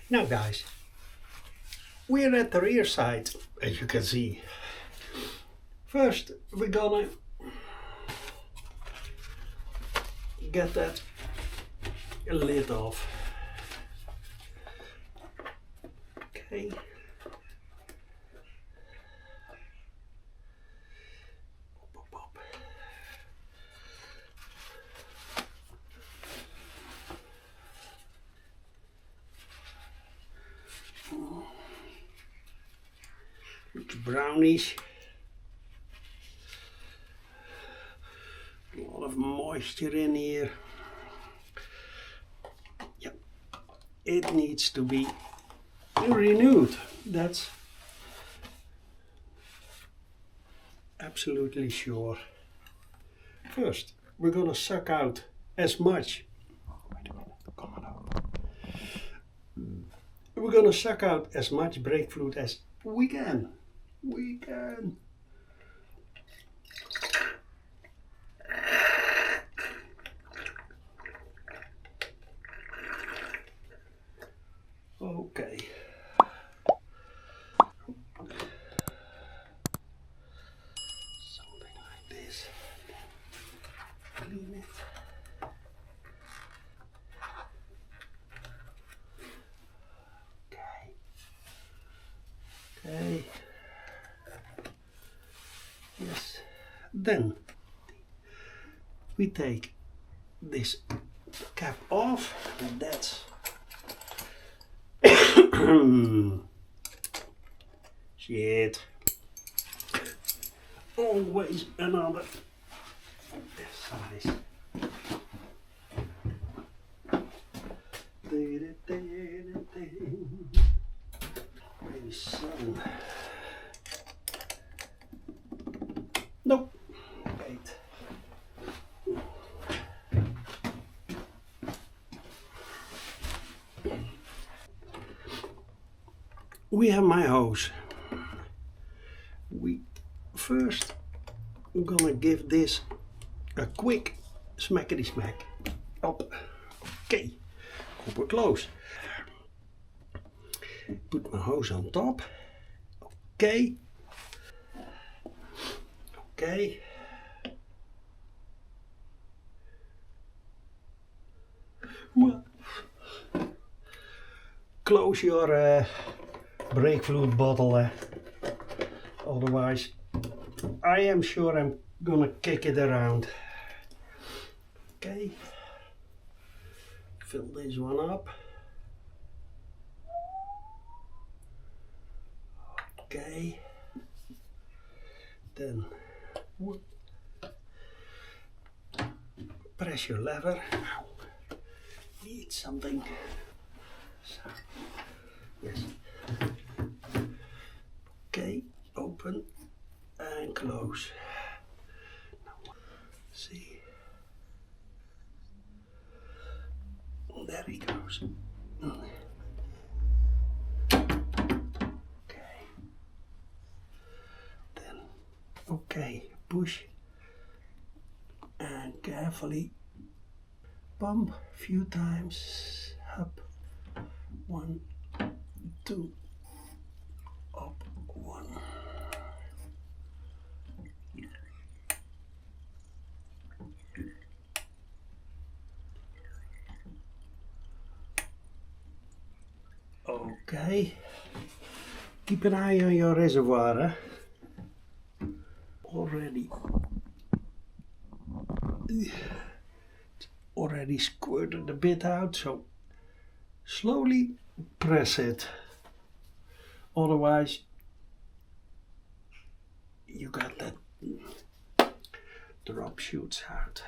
Now guys, we're at the rear side, as you can see. First we're gonna get that lid off. Okay. Looks brownish. A lot of moisture in here. Yep. It needs to be renewed. That's absolutely sure. First, we're gonna suck out as much. Wait a minute, come on out. We're gonna suck out as much brake fluid as we can. Okay. Something like this. Clean it. Okay. Yes. Then we take this cap off, and that's shit. Always another size. Maybe some. Nope. Wait. We have my hose. First I'm gonna give this a quick smackety smack up. Okay, super close. Put my hose on top. Okay. Okay. Well, close your brake fluid bottle, otherwise I am sure I'm gonna kick it around. Okay, fill this one up. Okay, then press your lever. Need something. So, yes. Okay, open and close. Now, see, there he goes. Okay, then okay, push and carefully pump a few times up. 1, 2, up, 1. Okay, keep an eye on your reservoir. Already squirted a bit out, so slowly press it, otherwise you got that drop shoots out.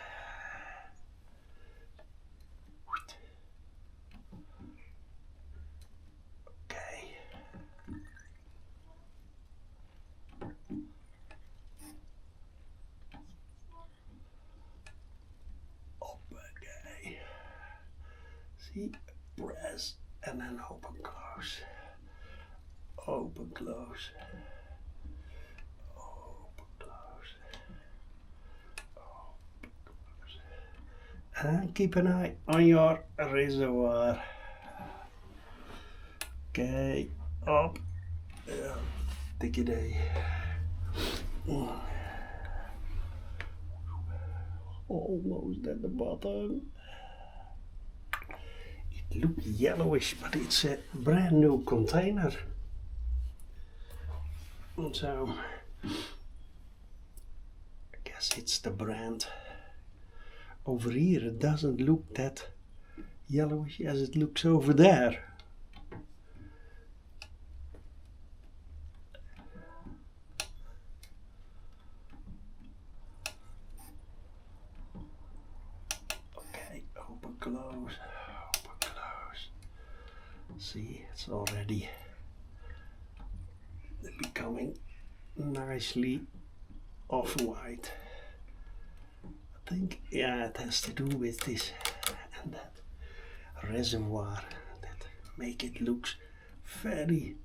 Okay. Okay. See, press and then open close. Open close. And keep an eye on your reservoir. Okay, up. Take it a. Almost at the bottom. It looks yellowish, but it's a brand new container. So I guess it's the brand. Over here it doesn't look that yellowish as it looks over there. Okay, open, close, open, close. See, it's already becoming nicely off-white. I think, yeah, it has to do with this and that reservoir that make it look very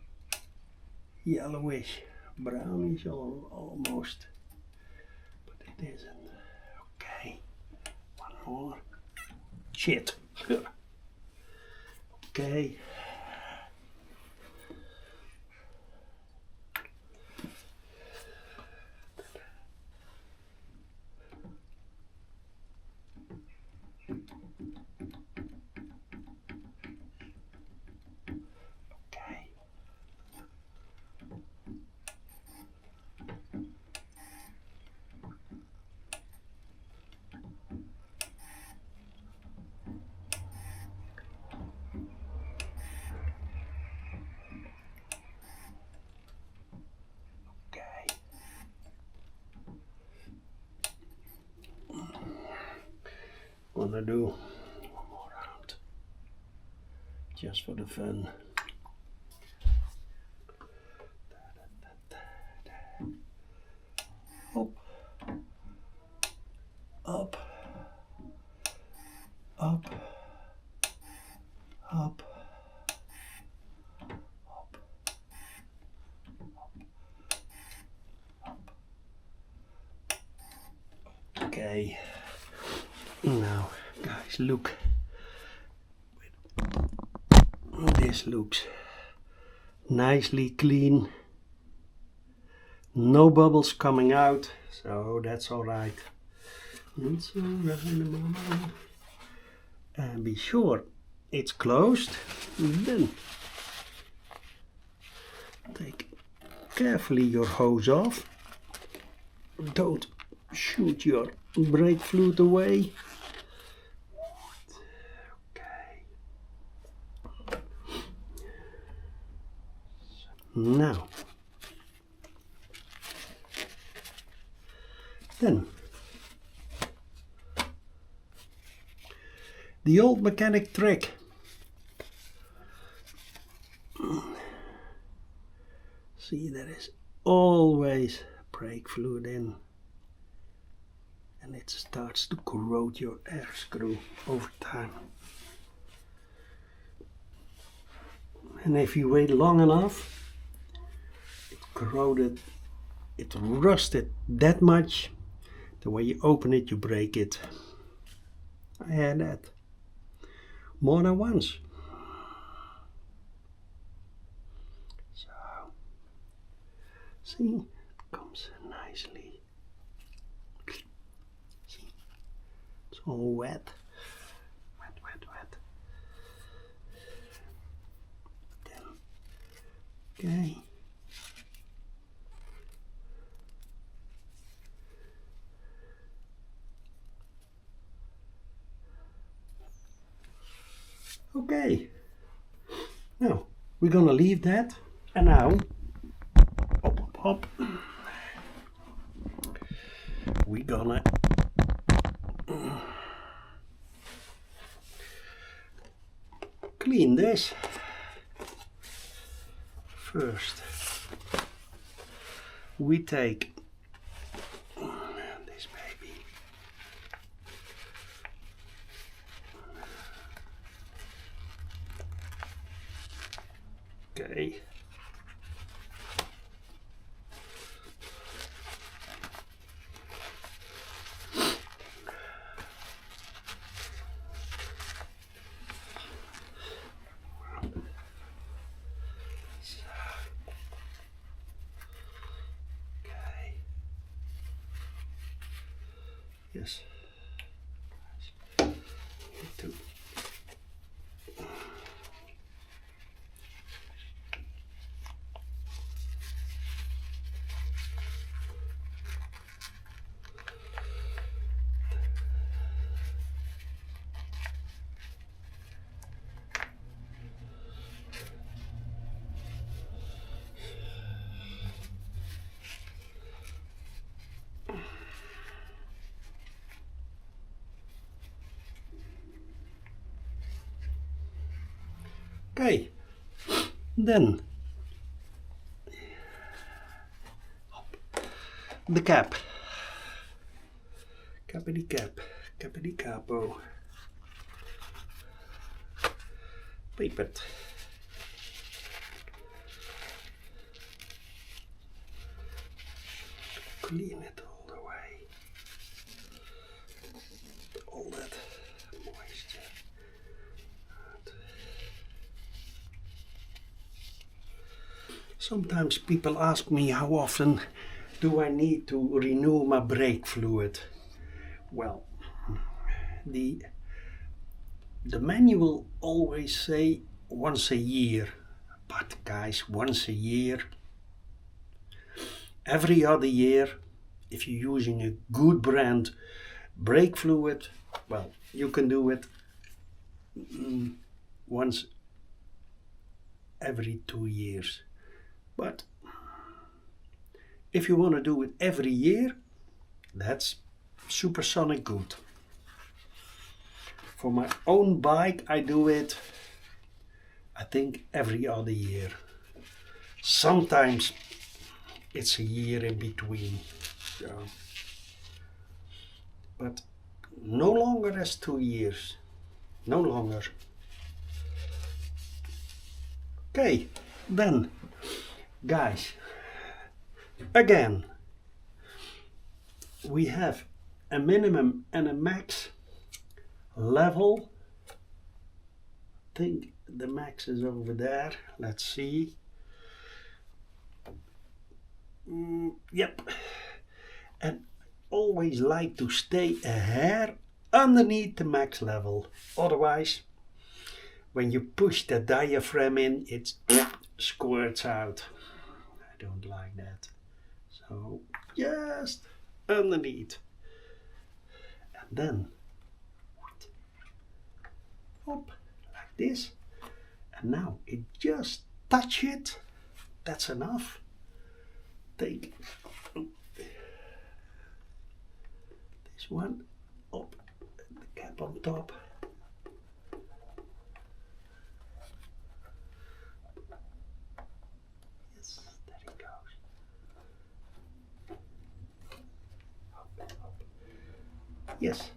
yellowish, brownish almost, but it isn't. Okay, one more. Shit. Okay. Gonna do one more round just for the fun. Up, up, up, up, up, up. Okay. Now, guys, look. This looks nicely clean. No bubbles coming out, so that's all right. It's all right. And be sure it's closed. Then take carefully your hose off. Don't shoot your brake fluid away. Now, then, the old mechanic trick. See, there is always brake fluid in, and it starts to corrode your air screw over time. And if you wait long enough, corroded, it rusted that much that when you open it you break it. I had that more than once. So see, it comes nicely. See, it's all wet. Wet, wet, wet. Then, okay. Okay, now we're gonna leave that, and now hop, we're gonna clean this first. We take this baby. Okay. Yes. Okay, then the cap. Cappity cap, cappity capo. Papered. Clean it all the way. All that moisture. Sometimes people ask me how often do I need to renew my brake fluid. Well, the manual always say once a year, but guys, once a year, every other year, if you're using a good brand brake fluid, well, you can do it once every 2 years. But if you want to do it every year, that's supersonic good. For my own bike, I do it, I think, every other year. Sometimes it's a year in between. So. But no longer as 2 years. No longer. Okay, then, guys, again, we have a minimum and a max level. I think the max is over there. Let's see. Yep. And always like to stay a hair underneath the max level. Otherwise, when you push the diaphragm in, it squirts out. I don't like that. So just underneath. And then up like this. And now it just touch it. That's enough. Take this one up, the cap on top. Yes, there it goes. Up, up. Yes.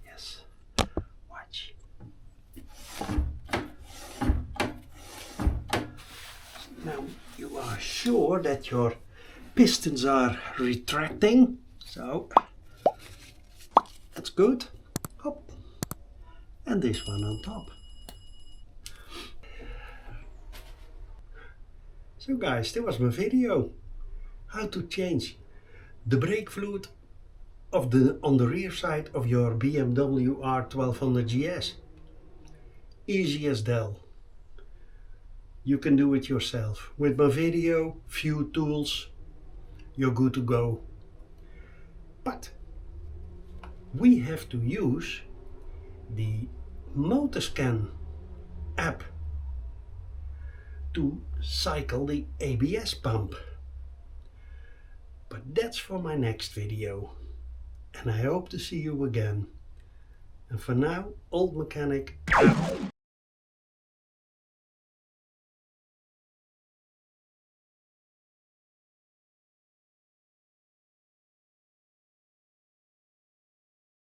Yes. Watch. Now you are sure that your pistons are retracting, so that's good. Hop. And this one on top. So guys, that was my video. How to change the brake fluid on the rear side of your BMW R1200GS. Easy as Dell. You can do it yourself. With my video, few tools, you're good to go. But we have to use the Motorscan app to cycle the ABS pump. But that's for my next video. And I hope to see you again. And for now, Old Mechanic out.